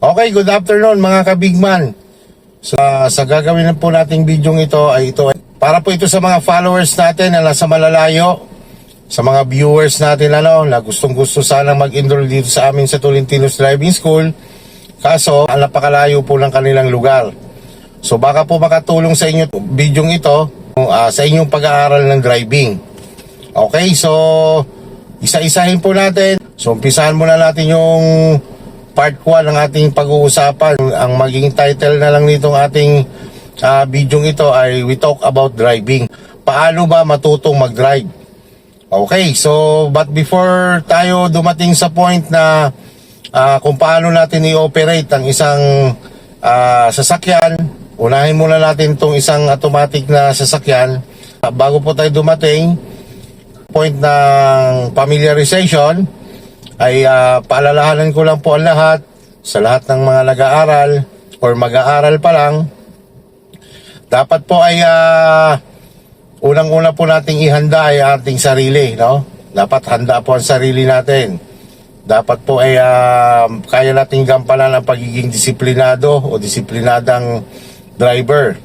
Okay, good afternoon mga kabigman. Sa gagawin na po nating video ito ay para po ito sa mga followers natin na nasa malalayo, sa mga viewers natin na gustong-gusto sanang mag-enroll dito sa amin sa Tolentinos Driving School. Kaso, napakalayo po ng kanilang lugar. So baka po makatulong sa inyo video ito sa inyong pag-aaral ng driving. Okay, so isa-isahin po natin. So umpisahan muna natin yung part 1 ng ating pag-uusapan. Ang magiging title na lang nitong ating video ito ay We Talk About Driving. Paano ba matutong mag-drive? Okay, so but before tayo dumating sa point na kung paano natin i-operate ang isang sasakyan, unahin muna natin itong isang automatic na sasakyan. Bago po tayo dumating point ng familiarization, ay paalalahanan ko lang po ang lahat, sa lahat ng mga nag-aaral or mag-aaral pa lang, dapat po ay unang-una po nating ihanda ay ating sarili, no? Dapat handa po ang sarili natin. Dapat po ay kaya nating gampanan ang pagiging disiplinado o disiplinadang driver.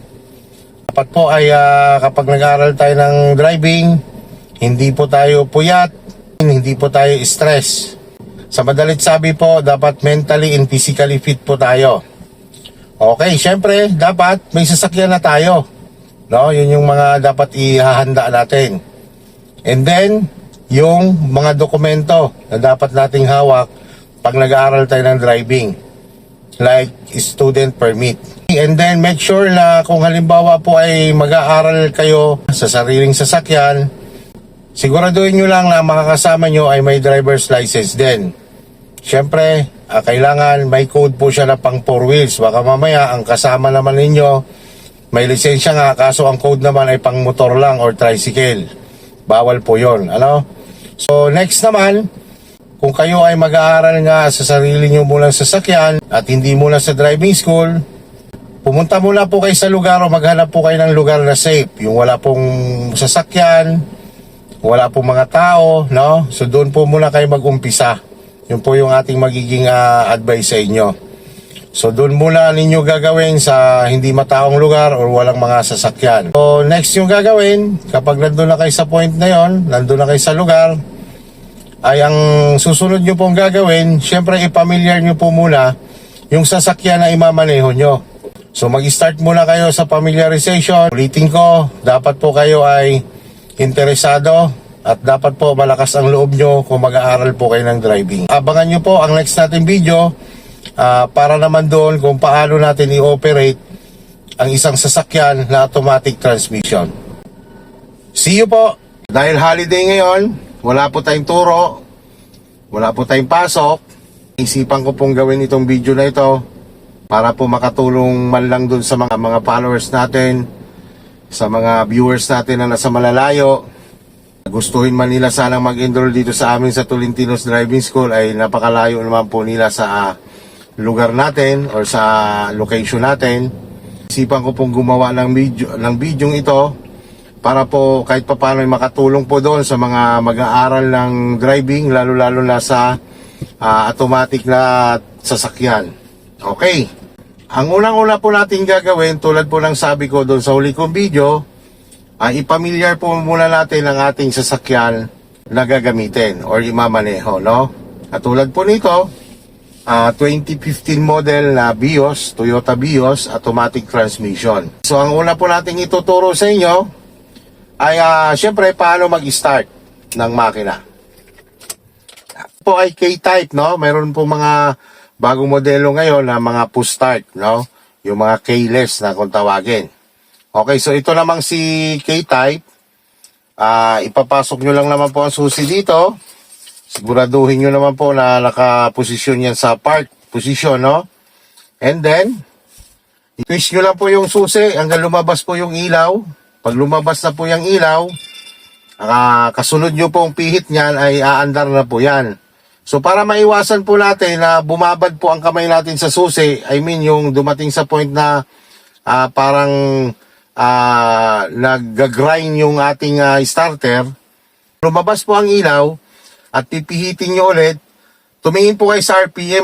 Dapat po ay kapag nag-aaral tayo ng driving, hindi po tayo puyat, hindi po tayo stress. Sa madalit sabi po, dapat mentally and physically fit po tayo. Okay, syempre, dapat may sasakyan na tayo. No, yun yung mga dapat ihahanda natin. And then, yung mga dokumento na dapat nating hawak pag nag-aaral tayo ng driving. Like student permit. And then, make sure na kung halimbawa po ay mag-aaral kayo sa sariling sasakyan, siguraduhin nyo lang na makakasama nyo ay may driver's license din. Siyempre, kailangan may code po siya na pang 4 wheels. Baka mamaya, ang kasama naman ninyo, may lisensya nga, kaso ang code naman ay pang motor lang or tricycle. Bawal po yon, ano? So, next naman, kung kayo ay mag-aaral nga sa sarili nyo munang sasakyan at hindi muna sa driving school, pumunta muna po kayo sa lugar o maghanap po kayo ng lugar na safe. Yung wala pong sasakyan, wala pong mga tao, no? So doon po muna kayo mag-umpisa. Yun po yung ating magiging advice sa inyo. So doon muna ninyo gagawin sa hindi mataong lugar or walang mga sasakyan. So next yung gagawin, kapag nandun na kayo sa point na yon, nandun na kayo sa lugar, ay ang susunod nyo pong gagawin, syempre ipamilyar nyo po muna yung sasakyan na imamaneho nyo. So mag-start muna kayo sa familiarization. Ulitin ko, dapat po kayo ay interesado at dapat po malakas ang loob nyo kung mag-aaral po kayo ng driving. Abangan nyo po ang next natin video para naman doon kung paano natin i-operate ang isang sasakyan na automatic transmission. See you po! Dahil holiday ngayon, wala po tayong turo, wala po tayong pasok, isipan ko pong gawin itong video na ito para po makatulong man lang doon sa mga followers natin, sa mga viewers natin na nasa malalayo. Gustuhin man nila sanang mag-enroll dito sa amin sa Tolentinos Driving School ay napakalayo naman po nila sa lugar natin or sa location natin. Isipan ko pong gumawa ng video ito para po kahit papaano ay makatulong po doon sa mga mag-aaral ng driving, lalo-lalo na sa automatic na sasakyan. Okay. Ang unang-una po natin gagawin, tulad po ng sabi ko doon sa huli kong video, ay ipamilyar po muna natin ang ating sasakyan na gagamitin or imamaneho, no? At tulad po nito, 2015 model na Vios, Toyota Vios, automatic transmission. So ang una po nating ituturo sa inyo ay syempre paano mag-start ng makina. Po ay K-type, no? Meron po mga bagong modelo ngayon na mga push start, no? Yung mga keyless na kung tawagin. Okay, so ito namang si K-type. Ipapasok nyo lang naman po ang susi dito. Siguraduhin nyo naman po na nakaposisyon yan sa park position, no? And then, i-twist nyo lang po yung susi hanggang lumabas po yung ilaw. Pag lumabas na po yung ilaw, kasunod nyo pong pihit nyan ay aandar na po yan. So para maiwasan po natin na bumabad po ang kamay natin sa susi, I mean yung dumating sa point na parang nag-grind yung ating starter, lumabas po ang ilaw at pipihitin nyo ulit, tumingin po kayo sa RPM,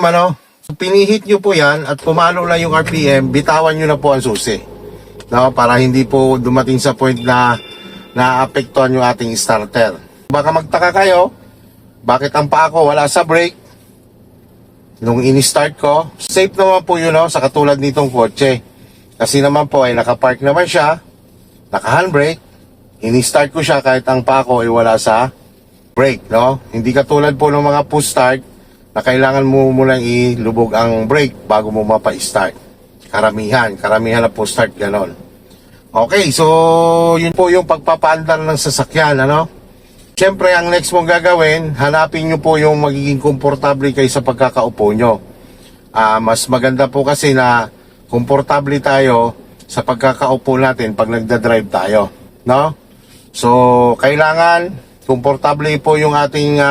Pinihit nyo po yan at pumalo na yung RPM, bitawan nyo na po ang susi. No? Para hindi po dumating sa point na naapektuhan yung ating starter. Baka magtaka kayo, bakit ang paa ko wala sa brake? Nung ini-start ko, safe naman po yun, no? Sa katulad nitong kotse. Kasi naman po ay nakapark naman siya, naka-handbrake, ini-start ko siya kahit ang paa ko ay wala sa brake, no? Hindi katulad po ng mga push start na kailangan mo munang ilubog ang brake bago mo mapa-start. Karamihan na push start ganon. Okay, so yun po yung pagpapaandar ng sasakyan, ano? Siyempre, ang next mong gagawin, hanapin nyo po yung magiging komportable kayo sa pagkakaupo nyo. Mas maganda po kasi na komportable tayo sa pagkakaupo natin pag nagda-drive tayo, no? So, kailangan komportable po yung ating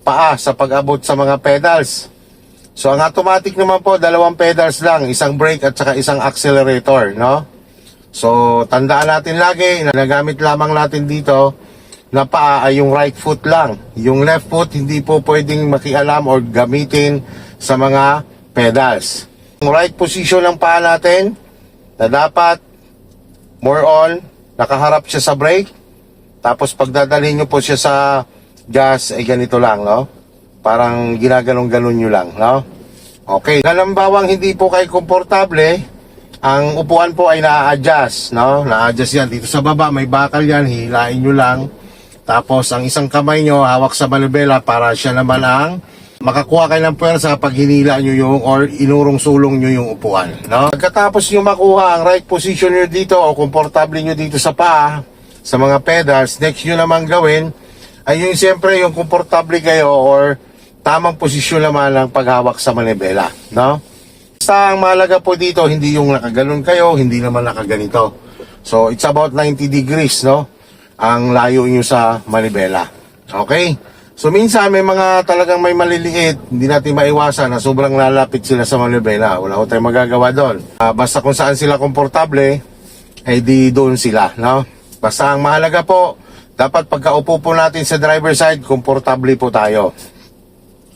paa sa pag-abot sa mga pedals. So, ang automatic naman po, 2 pedals lang, isang brake at saka isang accelerator, no? So, tandaan natin lagi, na nagamit lamang natin dito na paa ay yung right foot lang. Yung left foot, hindi po pwedeng makialam or gamitin sa mga pedals. Yung right position ng paa natin, na dapat, more on, nakaharap siya sa brake. Tapos pagdadalhin nyo po siya sa gas, ay ganito lang, no? Parang ginagalong-galon nyo lang, no? Okay. Halambawang hindi po kayo komportable, ang upuan po ay na-adjust, no? Na-adjust yan. Dito sa baba, may bakal yan, hilain nyo lang. Tapos, ang isang kamay nyo, hawak sa manubela para siya naman ang makakuha kayo ng pwersa pag hinila nyo yung or inurong sulong nyo yung upuan, no? Pagkatapos nyo makuha ang right position nyo dito o komportable nyo dito sa paa, sa mga pedals, next nyo naman gawin ay yung siyempre yung komportable kayo or tamang posisyon naman ng paghawak sa manibela, no? Basta ang mahalaga po dito, hindi yung nakaganon kayo, hindi naman nakaganito. So, it's about 90 degrees, no? Ang layo nyo sa manibela. Okay? So, minsan may mga talagang may maliliit, hindi natin maiwasan na sobrang lalapit sila sa manibela. Wala ko tayong magagawa doon. Basta kung saan sila komportable, ay di doon sila, no? Basta ang mahalaga po, dapat pagkaupo po natin sa driver side, komportable po tayo.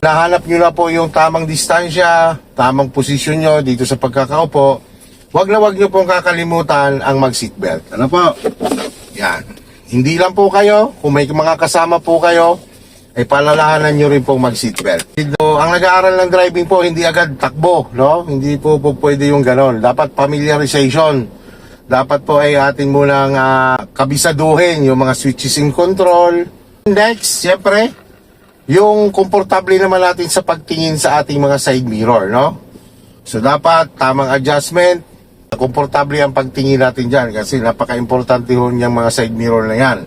Nahanap nyo na po yung tamang distansya, tamang posisyon nyo dito sa pagkakaupo. Wag nyo pong kakalimutan ang mag-seatbelt. Ano po? Yan. Hindi lang po kayo, kung may mga kasama po kayo, ay palalahanan nyo rin pong mag-seatbelt. Ang nag-aaral ng driving po, hindi agad takbo, no? Hindi po pwede yung ganon. Dapat familiarization. Dapat po ay atin munang kabisaduhin yung mga switches in control. Next, siyempre, yung komportable naman natin sa pagtingin sa ating mga side mirror, no? So, dapat tamang adjustment. Komportable ang pagtingin natin dyan kasi napaka-importante ho niyang mga side mirror na yan.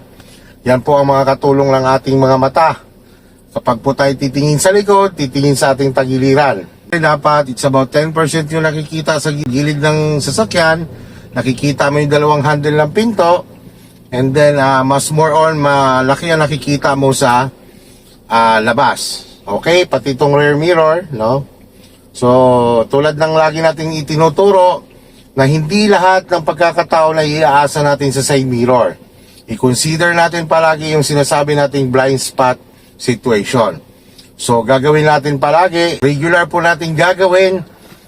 Yan po ang mga katulong ng ating mga mata. Kapag po tayo titingin sa likod, titingin sa ating tagiliran. Dapat, it's about 10% yung nakikita sa gilid ng sasakyan. Nakikita mo yung dalawang handle ng pinto. And then, mas more on, malaki ang nakikita mo sa labas. Okay? Pati itong rear mirror, no? So, tulad ng lagi nating itinuturo, na hindi lahat ng pagkakataon na iaasa natin sa side mirror. I-consider natin palagi yung sinasabi nating blind spot situation. So, gagawin natin palagi, regular po natin gagawin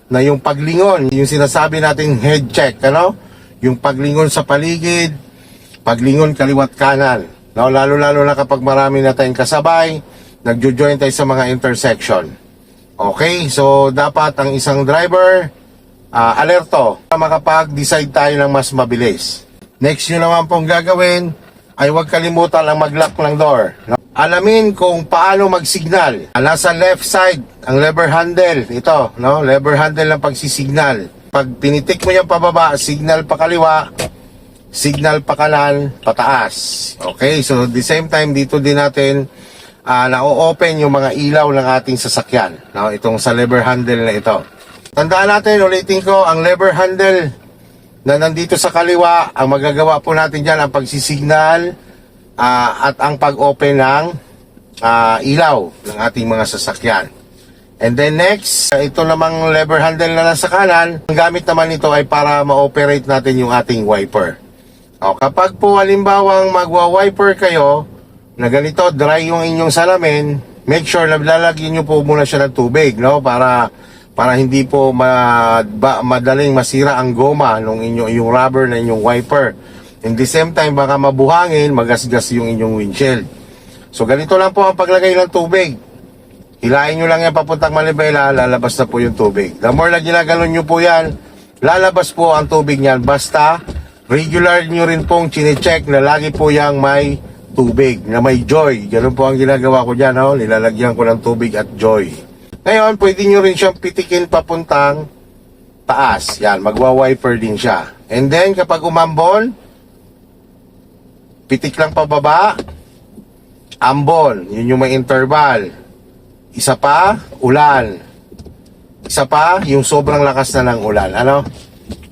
na yung paglingon, yung sinasabi nating head check, ano? Yung paglingon sa paligid, paglingon kaliwat kanan. No? Lalo-lalo na kapag marami na tayong kasabay, nagjo-join tayo sa mga intersection. Okay? So, dapat ang isang driver, alerto na makapag-decide tayo ng mas mabilis. Next nyo naman pong gagawin ay huwag kalimutan ang mag-lock ng door. No? Alamin kung paano mag-signal. Nasa left side, ang lever handle. Ito, no? Lever handle ng pagsisignal. Pag pinitik mo yung pababa, signal pa kaliwa, signal pa kanan, pataas. Okay, so the same time, dito din natin na-open yung mga ilaw ng ating sasakyan. No? Itong sa lever handle na ito. Tandaan natin, ulitin ko, ang lever handle na nandito sa kaliwa, ang magagawa po natin dyan, ang pagsisignal at ang pag-open ng ilaw ng ating mga sasakyan. And then next, ito namang lever handle na nasa kanan, ang gamit naman ito ay para ma-operate natin yung ating wiper. O, kapag po halimbawang magwa-wiper kayo, na ganito, dry yung inyong salamin, make sure na lalagyan nyo po muna siya ng tubig, no? Para para hindi po madaling masira ang goma ng yung rubber na inyong wiper. In the same time, baka mabuhangin, magasgas yung inyong windshield. So ganito lang po ang paglagay ng tubig. Hilain nyo lang yan papuntang manibela, lalabas na po yung tubig. The more na ginagalon nyo po yan, lalabas po ang tubig niyan. Basta regular nyo rin pong chinecheck na lagi po yang may tubig, na may joy. Ganun po ang ginagawa ko dyan, no? Nilalagyan ko ng tubig at joy. Ngayon, pwede nyo rin siyang pitikin papuntang taas. Yan, magwa-wiper din siya. And then, kapag umambon, pitik lang pababa, ambon. Yun yung may interval. Isa pa, ulan. Isa pa, yung sobrang lakas na ng ulan. Ano?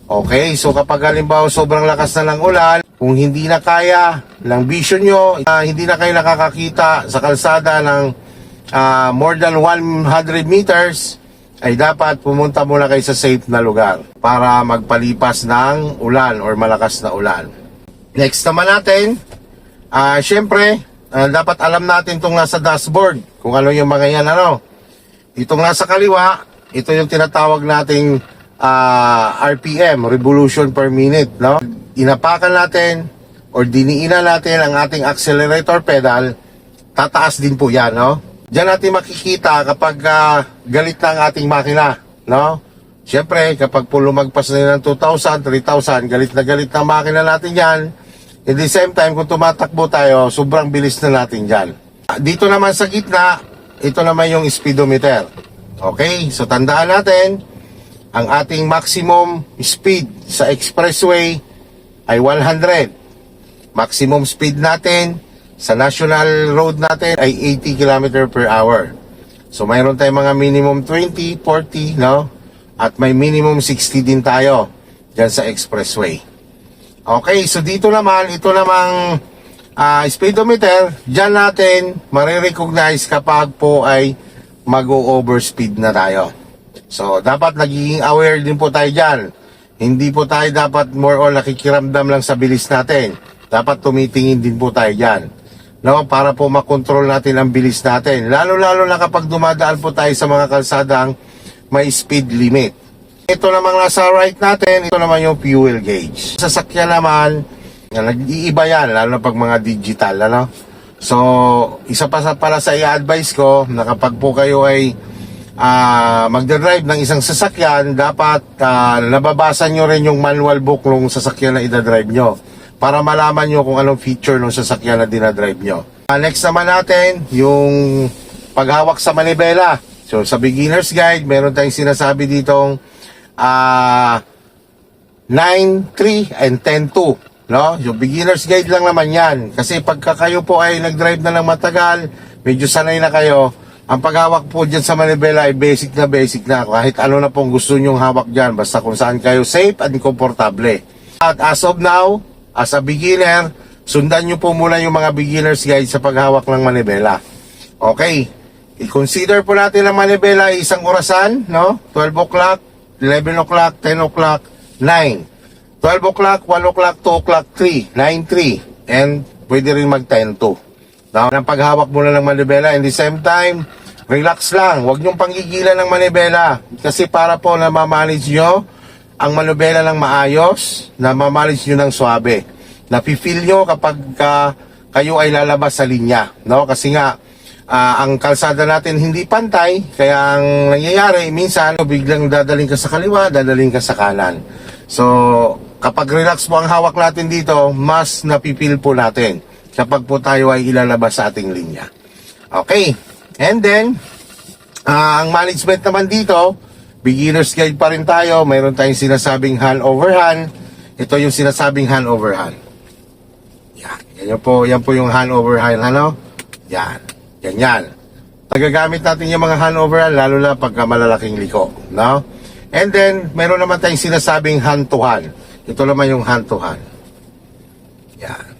Okay, so kapag halimbawa sobrang lakas na ng ulan, kung hindi na kaya ng vision nyo, hindi na kayo nakakakita sa kalsada ng more than 100 meters, ay dapat pumunta muna kayo sa safe na lugar para magpalipas ng ulan or malakas na ulan. Next naman natin, syempre, dapat alam natin itong nasa dashboard, kung ano yung mga yan, ano. Itong nasa kaliwa, ito yung tinatawag nating RPM, revolution per minute, no? Inapakan natin or diniinan natin ang ating accelerator pedal, tataas din po yan, no? Diyan natin makikita kapag galit na ang ating makina, no? Siyempre, kapag po lumagpas na ng 2,000, 3,000, galit na ang makina natin yan. At the same time, kung tumatakbo tayo, sobrang bilis na natin dyan. Dito naman sa gitna, ito naman yung speedometer. Okay, so tandaan natin, ang ating maximum speed sa expressway ay 100. Maximum speed natin sa national road natin ay 80 km per hour. So mayroon tayong mga minimum 20, 40, no? At may minimum 60 din tayo dyan sa expressway. Okay, so dito naman, ito namang speedometer, dyan natin marirecognize kapag po ay mag-overspeed na tayo. So dapat nagiging aware din po tayo dyan. Hindi po tayo dapat more or nakikiramdam lang sa bilis natin. Dapat tumitingin din po tayo dyan, no? Para po makontrol natin ang bilis natin. Lalo-lalo na kapag dumadaan po tayo sa mga kalsadang may speed limit. Ito namang nasa right natin, ito naman yung fuel gauge. Sasakyan naman, nag-iiba yan, lalo na pag mga digital, ano? So, isa pa pala sa i-advise ko, na kapag po kayo ay magdadrive ng isang sasakyan, dapat nababasa nyo rin yung manual book ng sasakyan na idadrive nyo para malaman nyo kung anong feature ng sasakyan na dinadrive nyo. Next naman natin, yung paghawak sa manibela. So, sa beginner's guide, meron tayong sinasabi ditong 9.3 and 10.2, no? Yung beginner's guide lang naman yan. Kasi pagka kayo po ay nag-drive na ng matagal, medyo sanay na kayo, ang paghawak po dyan sa manibela ay basic na. Kahit ano na pong gusto nyong hawak dyan, basta kung saan kayo safe at komportable. At as of now, as a beginner, sundan nyo po muna yung mga beginner's guide sa paghawak ng manibela. Okay, i-consider po natin ang manibela ay isang orasan, no? 12 o'clock, 11 o'clock, 10 o'clock, 9. 12 o'clock, 1 o'clock, 2 o'clock, 3, 9, 3. And pwede rin mag 10, 2. Now, ang paghawak muna ng manibela, in the same time, relax lang. Huwag niyong panggigilan ng manibela. Kasi para po na ma-manage nyo ang manibela ng maayos, na ma-manage nyo ng suabe. Napifeel nyo kapag kayo ay lalabas sa linya. No? Kasi nga, ang kalsada natin hindi pantay, kaya ang nangyayari, minsan, biglang dadaling ka sa kaliwa, dadaling ka sa kanan. So, kapag relax po ang hawak natin dito, mas napipil po natin kapag po tayo ay ilalabas sa ating linya. Okay, and then, ang management naman dito, beginner's guide pa rin tayo, mayroon tayong sinasabing hand over hand. Ito yung sinasabing hand over hand. Yan po yung hand over hand, ano? Yan. Ganyan. Nagagamit natin yung mga hand over hand, lalo na pagka malalaking liko, no? And then, meron naman tayong sinasabing hand to hand. Ito naman yung hand to hand. Yan.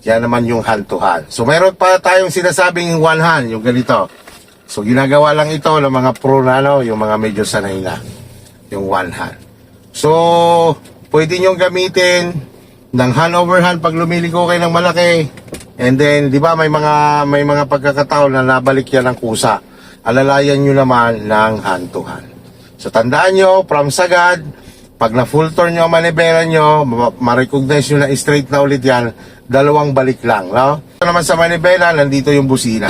Yan naman yung hand to hand. So, meron pa tayong sinasabing one hand, yung ganito. So, ginagawa lang ito ng mga pro na, ano, yung mga medyo sanay na. Yung one hand. So, pwede nyo gamitin ng hand over hand pag lumiliko kayo ng malaki. And then, di ba, may mga pagkakataon na nabalik yan ng kusa. alalayan nyo naman ng hand-to-hand. So tandaan nyo, from sagad, pag na full turn nyo ang manibela nyo, ma-recognize nyo na straight na ulit yan, dalawang balik lang, no? Ito naman sa manibela, nandito yung busina.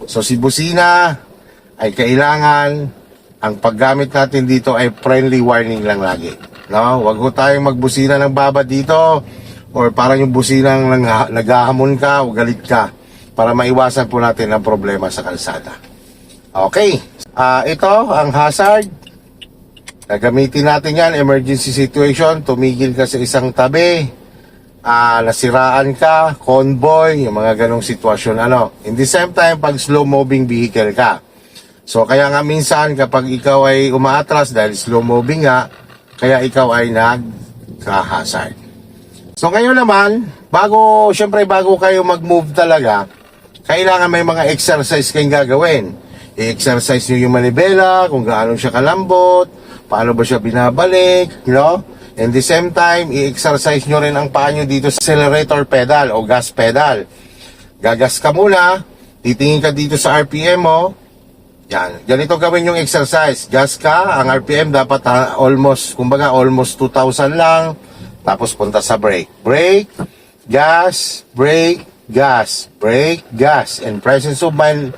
So si busina ay kailangan, ang paggamit natin dito ay friendly warning lang lagi, no? Huwag ko tayong magbusina ng babad dito, or parang yung businang naghahamon ka o galit ka, para maiwasan po natin ang problema sa kalsada. Okay, ito ang hazard. Gagamitin natin yan, emergency situation, tumigil ka sa isang tabi, nasiraan ka, convoy, yung mga ganong sitwasyon. In the same time, pag slow moving vehicle ka. So kaya nga minsan kapag ikaw ay umaatras dahil slow moving nga, kaya ikaw ay nagka-hazard. So ngayon naman, bago kayo mag-move talaga, kailangan may mga exercise kayong gagawin. I-exercise nyo yung manibela, kung gaano siya kalambot, paano ba siya binabalik, And the same time, i-exercise nyo rin ang paa nyo dito sa accelerator pedal o gas pedal. Gagas ka muna, titingin ka dito sa RPM mo, yan, ganito gawin yung exercise. Gas ka, ang RPM dapat almost 2,000 lang. Tapos punta sa brake. Brake, gas, brake, gas, brake, gas. And presence of mind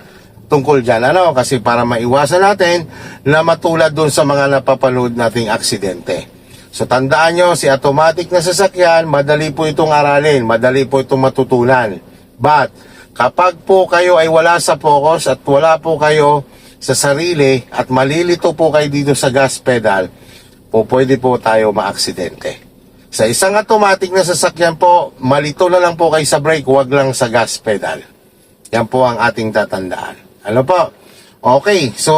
tungkol dyan. Kasi para maiwasan natin na matulad dun sa mga napapanood nating aksidente. So tandaan nyo, si automatic na sasakyan, madali po itong aralin, madali po itong matutunan. But, kapag po kayo ay wala sa focus at wala po kayo sa sarili at malilito po kayo dito sa gas pedal, pwede po tayo maaksidente. Sa isang automatic na sasakyan po, malito na lang po kayo sa brake, huwag lang sa gas pedal. Yan po ang ating tatandaan. Ano po? Okay, so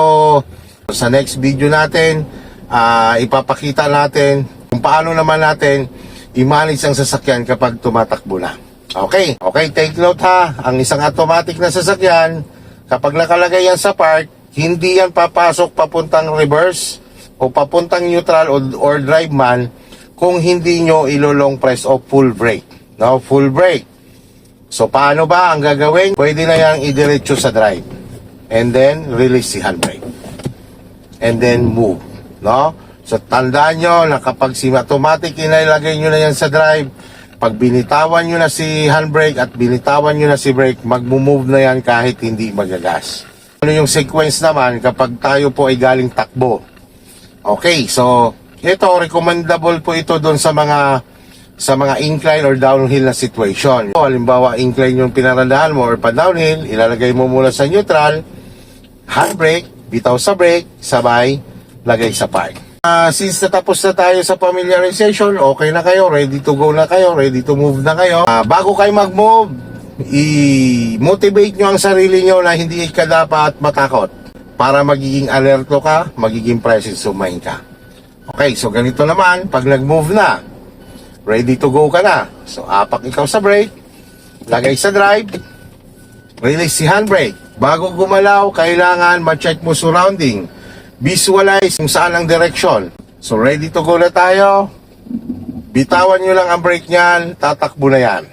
sa next video natin, ipapakita natin kung paano naman natin i-manage ang sasakyan kapag tumatakbo na. Okay, take note ha, ang isang automatic na sasakyan, kapag nakalagay yan sa park, hindi yan papasok papuntang reverse o papuntang neutral or drive man kung hindi nyo ilo-long press o full brake. Full brake. So, paano ba ang gagawin? Pwede na yang idiretso sa drive. And then, release si handbrake. And then, move. So, tandaan nyo na kapag si automatic inilagay nyo na yan sa drive, pag binitawan nyo na si handbrake at binitawan nyo na si brake, mag-move na yan kahit hindi magagas. Ano yung sequence naman kapag tayo po ay galing takbo? Okay, so, ito, recommendable po ito doon sa mga incline or downhill na situation. Halimbawa, incline yung pinaradahan mo or pa-downhill, ilalagay mo muna sa neutral, handbrake, bitaw sa brake, sabay, lagay sa park. Since natapos na tayo sa familiarization, okay na kayo, ready to go na kayo, ready to move na kayo. Bago kayo mag-move, i-motivate nyo ang sarili nyo na hindi ka dapat matakot para magiging alerto ka, magiging presence of mind ka. Okay, so ganito naman, pag nag-move na, ready to go ka na. So, apak ikaw sa brake, lagay sa drive, release si handbrake. Bago gumalaw, kailangan ma-check mo surrounding. Visualize kung saan ang direction. So, ready to go na tayo. Bitawan nyo lang ang brake niyan, tatakbo na yan.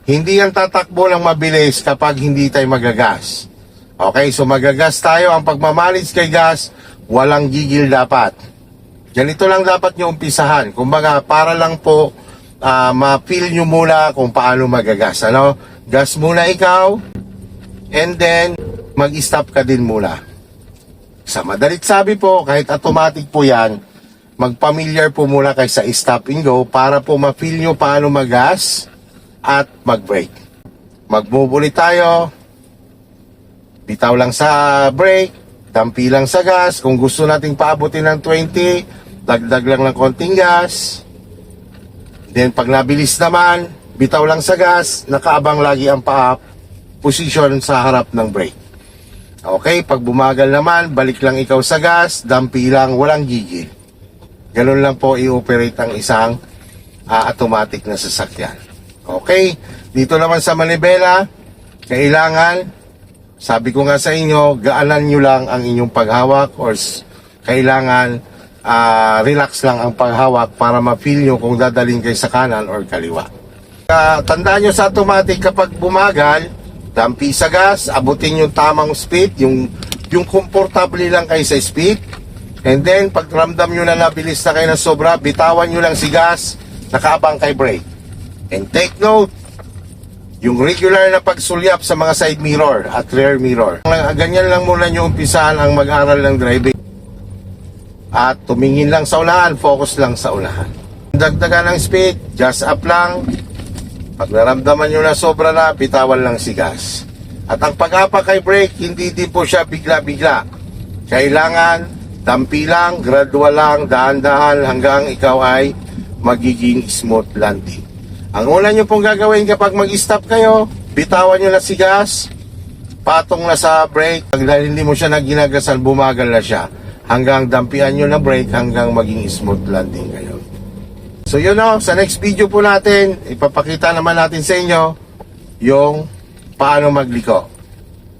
Hindi yan tatakbo ng mabilis kapag hindi tayo magagas. Okay, so magagas tayo. Ang pagmamanage kay gas, walang gigil dapat. Ganito lang dapat nyo umpisahan. Kumbaga, para lang po ma-feel nyo muna kung paano magagas. Gas muna ikaw, and then, mag-stop ka din muna. Sa madalit sabi po, kahit automatic po yan, mag-familiar po muna kayo sa stop and go para po ma-feel nyo paano mag-gas at mag-brake. Mag-move ulit tayo. Bitaw lang sa brake, dampi lang sa gas. Kung gusto nating paabutin ng 20, dagdag lang ng konting gas. Then pag nabilis naman, bitaw lang sa gas, nakaabang lagi ang paa, position sa harap ng brake. Okay, pag bumagal naman, balik lang ikaw sa gas, dampi lang, walang gigil. Ganun lang po i-operate ang isang automatic na sasakyan. Okay, dito naman sa manibela, kailangan, sabi ko nga sa inyo, gaanan nyo lang ang inyong paghawak or kailangan relax lang ang paghawak para ma-feel nyo kung dadaling kayo sa kanan or kaliwa. Tandaan nyo sa automatic kapag bumagal, dampi sa gas, abutin yung tamang speed, yung komportable lang kayo sa speed. And then, pag ramdam nyo na nabilis na kayo ng sobra, bitawan nyo lang si gas, nakaabang kay brake. And take note, yung regular na pagsulyap sa mga side mirror at rear mirror. Ganyan lang muna nyo umpisahan ang mag-aral ng driving. At tumingin lang sa unahan, focus lang sa unahan. Dagdagan ng speed, just up lang. Pag naramdaman nyo na sobra na, bitawan lang si gas. At ang pag-apa kay brake, hindi din po siya bigla-bigla. Kailangan, dampi lang, gradual lang, dahan-dahan hanggang ikaw ay magiging smooth landing. Ang una nyo pong gagawin kapag mag-stop kayo, bitawan nyo na si gas, patong na sa brake. Pag hindi mo siya naginagasan, bumagal na siya. Hanggang dampian nyo na brake hanggang maging smooth landing kayo. So yun o, sa next video po natin, ipapakita naman natin sa inyo yung paano magliko.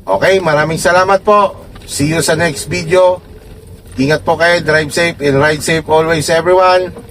Okay, maraming salamat po. See you sa next video. Ingat po kayo, drive safe and ride safe always everyone.